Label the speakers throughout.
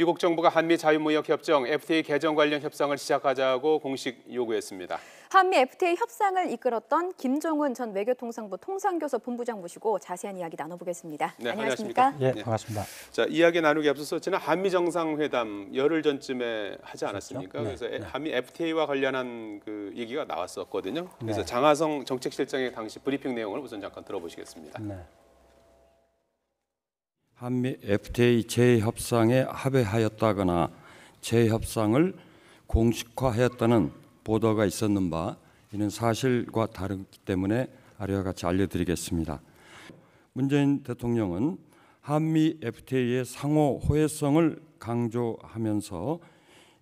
Speaker 1: 미국 정부가 한미 자유무역협정 FTA 개정 관련 협상을 시작하자고 공식 요구했습니다.
Speaker 2: 한미 FTA 협상을 이끌었던 김정은 전 외교통상부 통상교섭 본부장 모시고 자세한 이야기 나눠보겠습니다.
Speaker 1: 네,
Speaker 2: 안녕하십니까?
Speaker 3: 네, 반갑습니다.
Speaker 1: 자, 이야기 나누기 앞서서 지난 한미 정상회담 열흘 전쯤에 하지 않았습니까?
Speaker 3: 그렇죠?
Speaker 1: 그래서 한미 FTA와 관련한 그 얘기가 나왔었거든요. 그래서
Speaker 3: 네.
Speaker 1: 장하성 정책실장의 당시 브리핑 내용을 우선 잠깐 들어보시겠습니다.
Speaker 3: 네.
Speaker 4: 한미 FTA 재협상에 합의하였다거나 재협상을 공식화하였다는 보도가 있었는 바 이는 사실과 다르기 때문에 아래와 같이 알려드리겠습니다. 문재인 대통령은 한미 FTA의 상호 호혜성을 강조하면서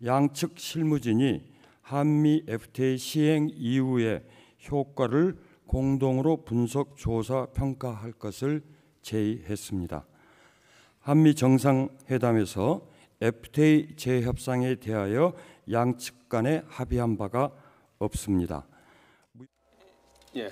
Speaker 4: 양측 실무진이 한미 FTA 시행 이후의 효과를 공동으로 분석, 조사, 평가할 것을 제의했습니다. 한미 정상회담에서 FTA 재협상에 대하여 양측 간에 합의한 바가 없습니다.
Speaker 1: 예,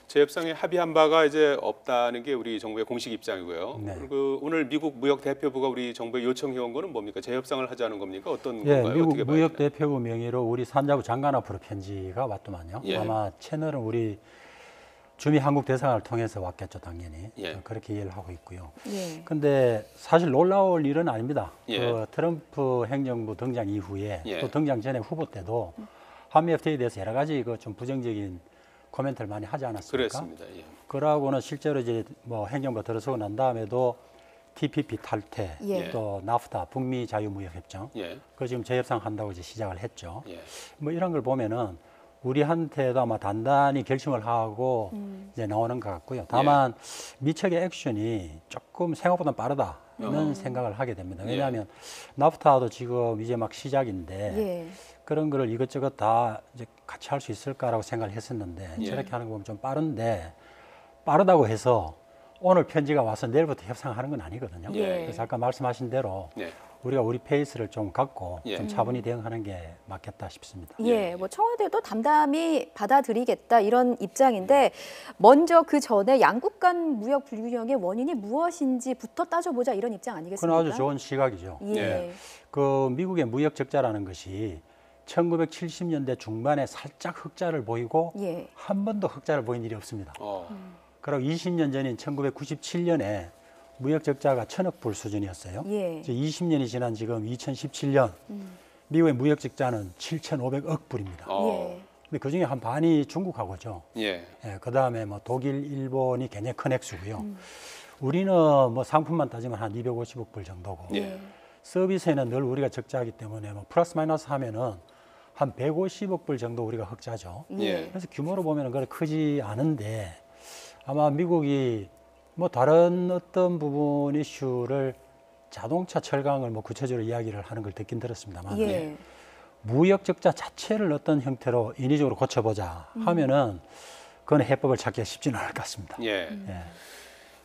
Speaker 1: 재협상에 합의한 바가 이제 없다는 게 우리 정부의 공식 입장이고요.
Speaker 3: 네.
Speaker 1: 그리고 오늘 미국 무역 대표부가 우리 정부에 요청해온 거는 뭡니까? 재협상을 하자는 겁니까? 어떤
Speaker 3: 예,
Speaker 1: 건가요?
Speaker 3: 미국
Speaker 1: 어떻게 봐야
Speaker 3: 무역
Speaker 1: 되나요?
Speaker 3: 대표부 명의로 우리 산자부 장관 앞으로 편지가 왔더만요.
Speaker 1: 예.
Speaker 3: 아마 채널은 우리 주미 한국 대사관을 통해서 왔겠죠, 당연히.
Speaker 1: 예.
Speaker 3: 그렇게 이해를 하고 있고요.
Speaker 2: 예.
Speaker 3: 근데 사실 놀라울 일은 아닙니다.
Speaker 1: 예.
Speaker 3: 그 트럼프 행정부 등장 이후에
Speaker 1: 예.
Speaker 3: 또 등장 전에 후보 때도 한미 FTA에 대해서 여러 가지 그 좀 부정적인 코멘트를 많이 하지 않았습니까?
Speaker 1: 그랬습니다. 예.
Speaker 3: 그러고는 실제로 이제 뭐 행정부가 들어서고 난 다음에도 TPP 탈퇴,
Speaker 2: 예.
Speaker 3: 또 나프타 북미 자유무역협정,
Speaker 1: 예.
Speaker 3: 그 지금 재협상 한다고 이제 시작을 했죠.
Speaker 1: 예.
Speaker 3: 뭐 이런 걸 보면은 우리한테도 아마 단단히 결심을 하고 이제 나오는 것 같고요. 다만 미척의 액션이 조금 생각보다 빠르다는 생각을 하게 됩니다. 왜냐하면 나프타도 지금 이제 막 시작인데
Speaker 2: 예.
Speaker 3: 그런 거를 이것저것 다 이제 같이 할 수 있을까라고 생각을 했었는데
Speaker 1: 예.
Speaker 3: 저렇게 하는 거 보면 좀 빠른데 빠르다고 해서 오늘 편지가 와서 내일부터 협상하는 건 아니거든요.
Speaker 2: 예.
Speaker 3: 그래서 아까 말씀하신 대로
Speaker 1: 예.
Speaker 3: 우리가 우리 페이스를 좀 갖고
Speaker 1: 예.
Speaker 3: 좀 차분히 대응하는 게 맞겠다 싶습니다.
Speaker 2: 예, 뭐 청와대도 담담히 받아들이겠다 이런 입장인데 먼저 그 전에 양국 간 무역 불균형의 원인이 무엇인지부터 따져보자 이런 입장 아니겠습니까?
Speaker 3: 그건 아주 좋은 시각이죠.
Speaker 2: 예.
Speaker 1: 예.
Speaker 3: 그 미국의 무역 적자라는 것이 1970년대 중반에 살짝 흑자를 보이고
Speaker 2: 예.
Speaker 3: 한 번도 흑자를 보인 일이 없습니다. 그리고 20년 전인 1997년에 무역 적자가 1,000억 불 수준이었어요.
Speaker 2: 예.
Speaker 3: 이제 20년이 지난 지금 2017년 미국의 무역 적자는 7,500억 불입니다.
Speaker 2: 예.
Speaker 3: 근데 그 중에 한 반이 중국하고죠.
Speaker 1: 예.
Speaker 3: 예, 그 다음에 뭐 독일, 일본이 굉장히 큰 액수고요. 우리는 뭐 상품만 따지면 한 250억 불 정도고
Speaker 1: 예.
Speaker 3: 서비스에는 늘 우리가 적자하기 때문에 뭐 플러스 마이너스 하면은 한 150억 불 정도 우리가 흑자죠.
Speaker 1: 예.
Speaker 3: 그래서 규모로 보면은 그렇게 크지 않은데 아마 미국이 뭐 다른 어떤 부분 이슈를 자동차 철강을 뭐 구체적으로 이야기를 하는 걸 듣긴 들었습니다만
Speaker 2: 예.
Speaker 3: 무역 적자 자체를 어떤 형태로 인위적으로 고쳐보자 하면은 그건 해법을 찾기가 쉽지는 않을 것 같습니다.
Speaker 1: 예.
Speaker 3: 예.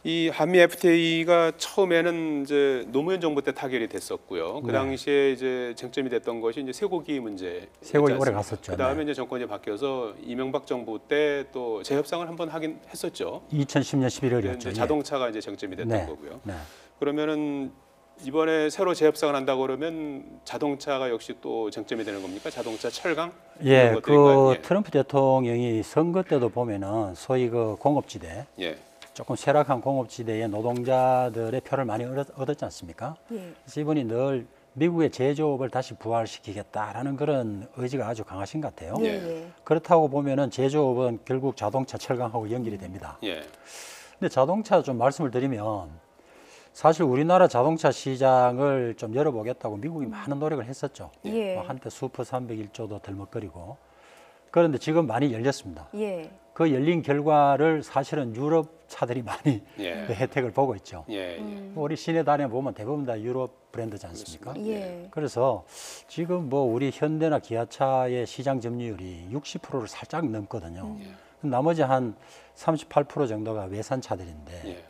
Speaker 1: 이 한미 FTA가 처음에는 이제 노무현 정부 때 타결이 됐었고요. 그
Speaker 3: 네.
Speaker 1: 당시에 이제 쟁점이 됐던 것이 이제 쇠고기 문제.
Speaker 3: 쇠고기 오래 갔었죠.
Speaker 1: 그 다음에
Speaker 3: 네.
Speaker 1: 이제 정권이 바뀌어서 이명박 정부 때 또 재협상을 한번 하긴 했었죠.
Speaker 3: 2010년
Speaker 1: 이제
Speaker 3: 11월이었죠.
Speaker 1: 자동차가 이제 쟁점이 됐던
Speaker 3: 네.
Speaker 1: 거고요.
Speaker 3: 네.
Speaker 1: 그러면은 이번에 새로 재협상을 한다고 그러면 자동차가 역시 또 쟁점이 되는 겁니까? 자동차, 철강?
Speaker 3: 예,
Speaker 1: 이런 것들인가요?
Speaker 3: 그 트럼프 대통령이 선거 때도 보면은 소위 그 공업지대,
Speaker 1: 예.
Speaker 3: 조금 쇠락한 공업지대의 노동자들의 표를 많이 얻었지 않습니까?
Speaker 2: 예.
Speaker 3: 그래서 이분이 늘 미국의 제조업을 다시 부활시키겠다라는 그런 의지가 아주 강하신 것 같아요.
Speaker 2: 예.
Speaker 1: 예.
Speaker 2: 예.
Speaker 3: 그렇다고 보면은 제조업은 결국 자동차, 철강하고 연결이 됩니다.
Speaker 1: 예.
Speaker 3: 근데 자동차 좀 말씀을 드리면 사실 우리나라 자동차 시장을 좀 열어보겠다고 미국이 많은 노력을 했었죠.
Speaker 2: 예.
Speaker 3: 뭐 한때 슈퍼 301조도 덜먹거리고. 그런데 지금 많이 열렸습니다.
Speaker 2: 예.
Speaker 3: 그 열린 결과를 사실은 유럽 차들이 많이
Speaker 1: 예.
Speaker 3: 그 혜택을 보고 있죠.
Speaker 1: 예.
Speaker 3: 우리 시내 다녀 보면 대부분 다 유럽 브랜드지 않습니까?
Speaker 2: 예.
Speaker 3: 그래서 지금 뭐 우리 현대나 기아차의 시장 점유율이 60%를 살짝 넘거든요. 나머지 한 38% 정도가 외산차들인데
Speaker 1: 예.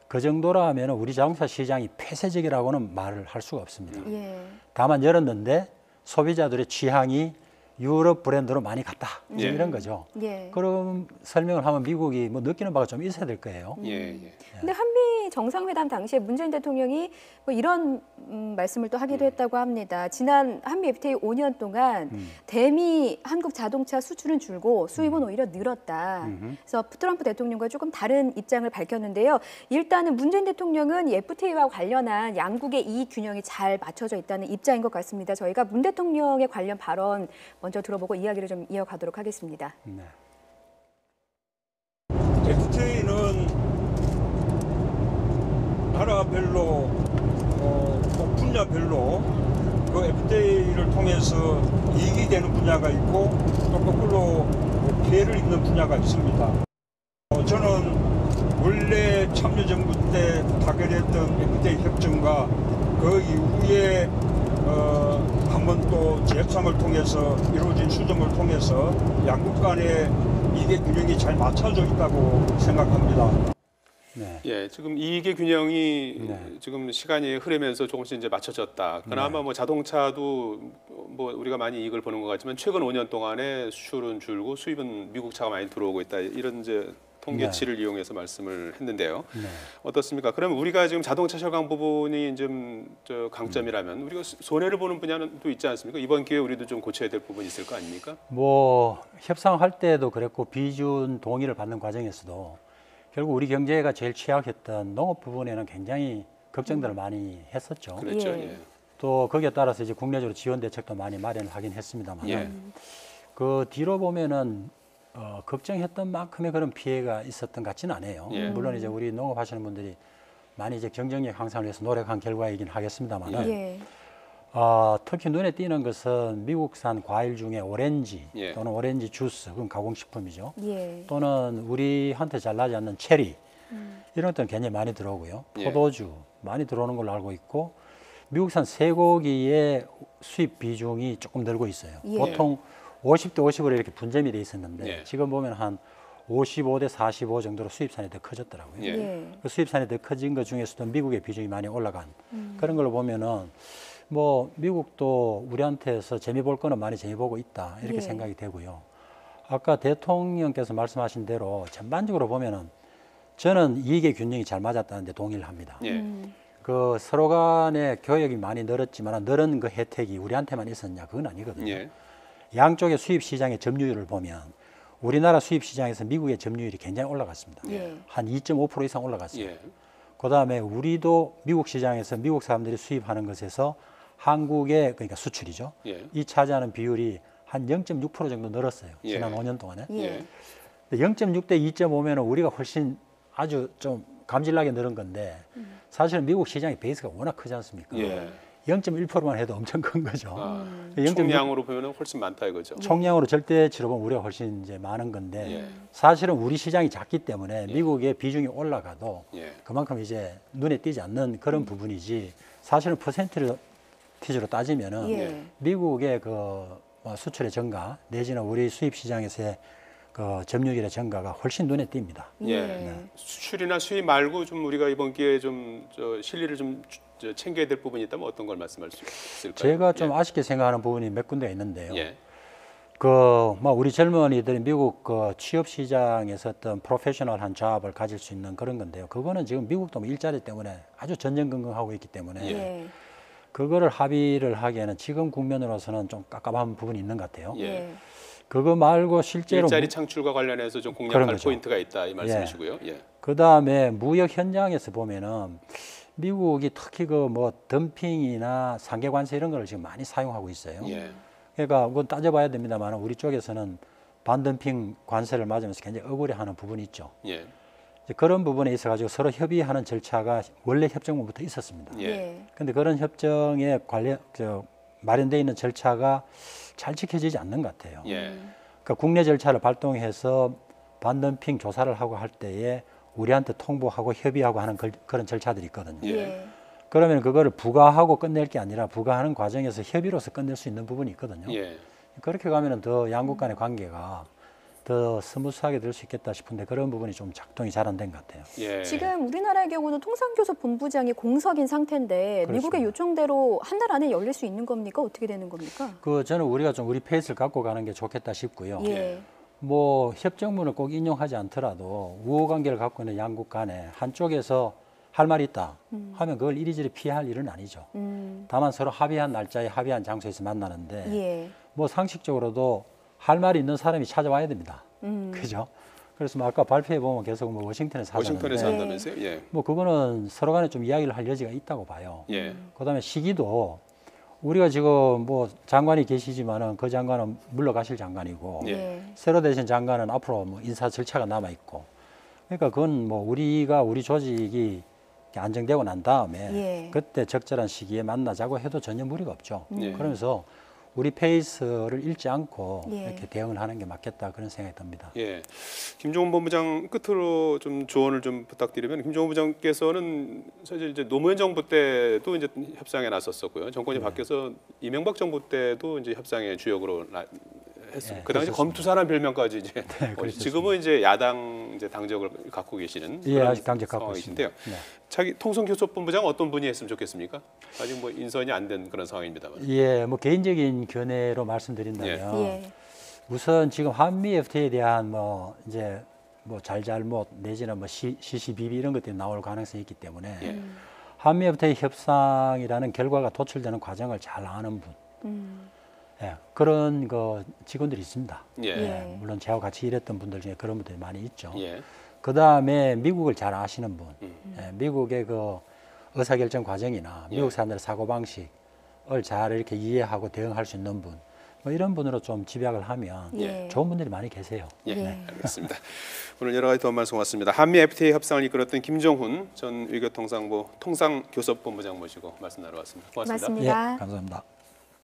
Speaker 3: 그 정도라 하면 우리 자동차 시장이 폐쇄적이라고는 말을 할 수가 없습니다.
Speaker 2: 예.
Speaker 3: 다만 열었는데 소비자들의 취향이 유럽 브랜드로 많이 갔다.
Speaker 1: 예.
Speaker 3: 이런 거죠.
Speaker 2: 예.
Speaker 3: 그런 설명을 하면 미국이 뭐 느끼는 바가 좀 있어야 될 거예요.
Speaker 1: 예, 예.
Speaker 2: 근데 한미 정상회담 당시에 문재인 대통령이 뭐 이런 말씀을 또 하기도 했다고 합니다. 지난 한미 FTA 5년 동안 대미 한국 자동차 수출은 줄고 수입은 오히려 늘었다. 그래서 트럼프 대통령과 조금 다른 입장을 밝혔는데요. 일단은 문재인 대통령은 이 FTA와 관련한 양국의 이익 균형이 잘 맞춰져 있다는 입장인 것 같습니다. 저희가 문 대통령의 관련 발언 먼저 들어보고 이야기를 좀 이어가도록 하겠습니다.
Speaker 3: 네.
Speaker 5: FTA는 나라별로 또 분야별로 그 FTA를 통해서 이익이 되는 분야가 있고 또 거꾸로 피해를 입는 분야가 있습니다. 저는 원래 참여정부 때 타결했던 FTA 협정과 그 이후에 한번 또 재협상을 통해서 이루어진 수정을 통해서 양국 간의 이익의 균형이 잘 맞춰져 있다고 생각합니다.
Speaker 3: 네.
Speaker 1: 예, 지금 이익의 균형이
Speaker 3: 네.
Speaker 1: 지금 시간이 흐르면서 조금씩 이제 맞춰졌다. 그나마 뭐 자동차도 뭐 우리가 많이 이익을 보는 것 같지만 최근 5년 동안에 수출은 줄고 수입은 미국 차가 많이 들어오고 있다. 이런 이제 통계치를 이용해서 말씀을 했는데요.
Speaker 3: 네.
Speaker 1: 어떻습니까? 그러면 우리가 지금 자동차 철강 부분이 좀 강점이라면 우리가 손해를 보는 분야는 또 있지 않습니까? 이번 기회에 우리도 좀 고쳐야 될 부분이 있을 거 아닙니까?
Speaker 3: 뭐 협상할 때도 그랬고 비준 동의를 받는 과정에서도 결국 우리 경제가 제일 취약했던 농업 부분에는 굉장히 걱정들을 많이 했었죠.
Speaker 1: 그렇죠.
Speaker 2: 예.
Speaker 1: 예.
Speaker 3: 또 거기에 따라서 이제 국내적으로 지원 대책도 많이 마련을 하긴 했습니다만
Speaker 1: 예.
Speaker 3: 그 뒤로 보면은 걱정했던 만큼의 그런 피해가 있었던 것 같지는 않아요.
Speaker 1: 예.
Speaker 3: 물론 이제 우리 농업하시는 분들이 많이 이제 경쟁력 향상을 위해서 노력한 결과이긴 하겠습니다만
Speaker 2: 예.
Speaker 3: 특히 눈에 띄는 것은 미국산 과일 중에 오렌지
Speaker 1: 예.
Speaker 3: 또는 오렌지 주스, 그건 가공식품이죠.
Speaker 2: 예.
Speaker 3: 또는 우리한테 잘 나지 않는 체리 이런 것들은 굉장히 많이 들어오고요.
Speaker 1: 예.
Speaker 3: 포도주 많이 들어오는 걸로 알고 있고 미국산 쇠고기의 수입 비중이 조금 늘고 있어요.
Speaker 2: 예.
Speaker 3: 보통 50대 50으로 이렇게 분점이 돼 있었는데
Speaker 1: 예.
Speaker 3: 지금 보면 한 55대 45 정도로 수입산이 더 커졌더라고요.
Speaker 1: 예.
Speaker 2: 예.
Speaker 3: 그 수입산이 더 커진 것 중에서도 미국의 비중이 많이 올라간 그런 걸로 보면은 뭐 미국도 우리한테서 재미 볼 거는 많이 재미 보고 있다 이렇게
Speaker 2: 예.
Speaker 3: 생각이 되고요. 아까 대통령께서 말씀하신 대로 전반적으로 보면은 저는 이익의 균형이 잘 맞았다는데 동의를 합니다.
Speaker 1: 예.
Speaker 3: 그 서로 간의 교역이 많이 늘었지만 늘은 그 혜택이 우리한테만 있었냐 그건 아니거든요.
Speaker 1: 예.
Speaker 3: 양쪽의 수입 시장의 점유율을 보면 우리나라 수입 시장에서 미국의 점유율이 굉장히 올라갔습니다.
Speaker 2: 예.
Speaker 3: 한 2.5% 이상 올라갔어요.
Speaker 1: 예.
Speaker 3: 그다음에 우리도 미국 시장에서 미국 사람들이 수입하는 것에서 한국의 그러니까 수출이죠.
Speaker 1: 예.
Speaker 3: 이 차지하는 비율이 한 0.6% 정도 늘었어요.
Speaker 1: 예.
Speaker 3: 지난 5년 동안에.
Speaker 2: 예.
Speaker 3: 0.6 대 2.5면은 우리가 훨씬 아주 좀 감질나게 늘은 건데 사실은 미국 시장의 베이스가 워낙 크지 않습니까?
Speaker 1: 예.
Speaker 3: 0.1%만 해도 엄청 큰 거죠.
Speaker 1: 아,
Speaker 3: 0.6
Speaker 1: 총량으로 보면 훨씬 많다 이거죠.
Speaker 3: 총량으로 절대치로 보면 우리가 훨씬 이제 많은 건데
Speaker 1: 예.
Speaker 3: 사실은 우리 시장이 작기 때문에 미국의 비중이 올라가도
Speaker 1: 예.
Speaker 3: 그만큼 이제 눈에 띄지 않는 그런 부분이지 사실은 퍼센티지로 따지면은
Speaker 2: 예.
Speaker 3: 미국의 그뭐 수출의 증가 내지는 우리 수입 시장에서의 그 점유율의 증가가 훨씬 눈에 띕니다.
Speaker 1: 예. 수출이나 수입 말고 좀 우리가 이번 기회에 좀 실리를 좀 챙겨야 될 부분이 있다면 어떤 걸 말씀할 수 있을까요?
Speaker 3: 제가 좀 아쉽게 생각하는 부분이 몇 군데가 있는데요.
Speaker 1: 예.
Speaker 3: 뭐 우리 젊은이들이 미국 그 취업 시장에서 어떤 프로페셔널한 잡을 가질 수 있는 그런 건데요. 그거는 지금 미국도 뭐 일자리 때문에 아주 전전긍긍하고 있기 때문에
Speaker 2: 예.
Speaker 3: 그거를 합의를 하기에는 지금 국면으로서는 좀 깝깝한 부분이 있는 것 같아요.
Speaker 1: 예.
Speaker 3: 그거 말고 실제로
Speaker 1: 일자리 창출과 관련해서 좀
Speaker 3: 그런
Speaker 1: 공략할
Speaker 3: 거죠.
Speaker 1: 포인트가 있다 이 말씀이시고요. 예.
Speaker 3: 그 다음에 무역 현장에서 보면은 미국이 특히 그 뭐 덤핑이나 상계 관세 이런 걸 지금 많이 사용하고 있어요.
Speaker 1: 예.
Speaker 3: 그러니까 그건 따져봐야 됩니다만 우리 쪽에서는 반덤핑 관세를 맞으면서 굉장히 억울해하는 부분이 있죠.
Speaker 1: 예.
Speaker 3: 이제 그런 부분에 있어가지고 서로 협의하는 절차가 원래 협정문부터 있었습니다.
Speaker 1: 예.
Speaker 3: 그런데 그런 협정에 마련되어 있는 절차가 잘 지켜지지 않는 것 같아요.
Speaker 1: 예.
Speaker 3: 그러니까 국내 절차를 발동해서 반덤핑 조사를 하고 할 때에 우리한테 통보하고 협의하고 하는 그런 절차들이 있거든요.
Speaker 1: 예.
Speaker 3: 그러면 그거를 부과하고 끝낼 게 아니라 부과하는 과정에서 협의로서 끝낼 수 있는 부분이 있거든요.
Speaker 1: 예.
Speaker 3: 그렇게 가면 더 양국 간의 관계가 더 스무스하게 될 수 있겠다 싶은데 그런 부분이 좀 작동이 잘 안 된 것 같아요.
Speaker 1: 예.
Speaker 2: 지금 우리나라의 경우는 통상교섭 본부장이 공석인 상태인데
Speaker 3: 그렇습니다.
Speaker 2: 미국의 요청대로 한 달 안에 열릴 수 있는 겁니까? 어떻게 되는 겁니까?
Speaker 3: 저는 우리가 좀 우리 페이스를 갖고 가는 게 좋겠다 싶고요.
Speaker 2: 예.
Speaker 3: 뭐 협정문을 꼭 인용하지 않더라도 우호 관계를 갖고 있는 양국 간에 한쪽에서 할 말이 있다 하면 그걸 이리저리 피할 일은 아니죠. 다만 서로 합의한 날짜에 합의한 장소에서 만나는데
Speaker 2: 예.
Speaker 3: 뭐 상식적으로도 할 말이 있는 사람이 찾아와야 됩니다. 그죠? 그래서 뭐 아까 발표해 보면 계속 뭐 워싱턴에서
Speaker 1: 워싱턴에서
Speaker 3: 하자는데
Speaker 1: 한다면서요? 예.
Speaker 3: 뭐 그거는 서로 간에 좀 이야기를 할 여지가 있다고 봐요.
Speaker 1: 예.
Speaker 3: 그다음에 시기도 우리가 지금 뭐 장관이 계시지만은 그 장관은 물러가실 장관이고
Speaker 2: 예.
Speaker 3: 새로 되신 장관은 앞으로 뭐 인사 절차가 남아 있고 그러니까 그건 뭐 우리 조직이 안정되고 난 다음에
Speaker 2: 예.
Speaker 3: 그때 적절한 시기에 만나자고 해도 전혀 무리가 없죠.
Speaker 1: 예.
Speaker 3: 그러면서 우리 페이스를 잃지 않고
Speaker 2: 예.
Speaker 3: 이렇게 대응을 하는 게 맞겠다 그런 생각이 듭니다.
Speaker 1: 예. 김종훈 본부장 끝으로 좀 조언을 좀 부탁드리면 김종훈 부장께서는 사실 이제 노무현 정부 때도 이제 협상에 나섰었고요. 정권이 바뀌어서 이명박 정부 때도 이제 협상의 주역으로 했습니다.
Speaker 3: 네,
Speaker 1: 그 당시
Speaker 3: 그랬었습니다.
Speaker 1: 검투사란 별명까지 이제
Speaker 3: 그랬었습니다.
Speaker 1: 지금은 이제 야당 이제 당적을 갖고 계시는
Speaker 3: 예,
Speaker 1: 그런
Speaker 3: 아직 당적 갖고
Speaker 1: 상황이신데요.
Speaker 3: 있습니다. 네.
Speaker 1: 차기 통상교섭본부장 어떤 분이 했으면 좋겠습니까? 아직 뭐 인선이 안 된 그런 상황입니다만.
Speaker 3: 예, 뭐 개인적인 견해로 말씀드린다면
Speaker 2: 예.
Speaker 3: 우선 지금 한미 FTA에 대한 뭐 이제 뭐 잘잘못 내지는 뭐 시시비비 이런 것들이 나올 가능성이 있기 때문에
Speaker 1: 예.
Speaker 3: 한미 FTA 협상이라는 결과가 도출되는 과정을 잘 아는 분, 예, 그런 그 직원들이 있습니다.
Speaker 1: 예.
Speaker 2: 예.
Speaker 3: 물론 저하고 같이 일했던 분들 중에 그런 분들이 많이 있죠.
Speaker 1: 예.
Speaker 3: 그 다음에 미국을 잘 아시는 분, 예, 미국의 그 의사결정 과정이나 미국 사람들의 사고방식을 잘 이렇게 이해하고 대응할 수 있는 분, 뭐 이런 분으로 좀 집약을 하면
Speaker 2: 예.
Speaker 3: 좋은 분들이 많이 계세요.
Speaker 1: 예,
Speaker 2: 예.
Speaker 1: 알겠습니다. 오늘 여러 가지 도움 말씀 고맙습니다. 한미 FTA 협상을 이끌었던 김종훈 전 외교통상부 통상교섭본부장 모시고 말씀 나눠봤습니다. 고맙습니다.
Speaker 2: 고맙습니다.
Speaker 3: 예, 감사합니다.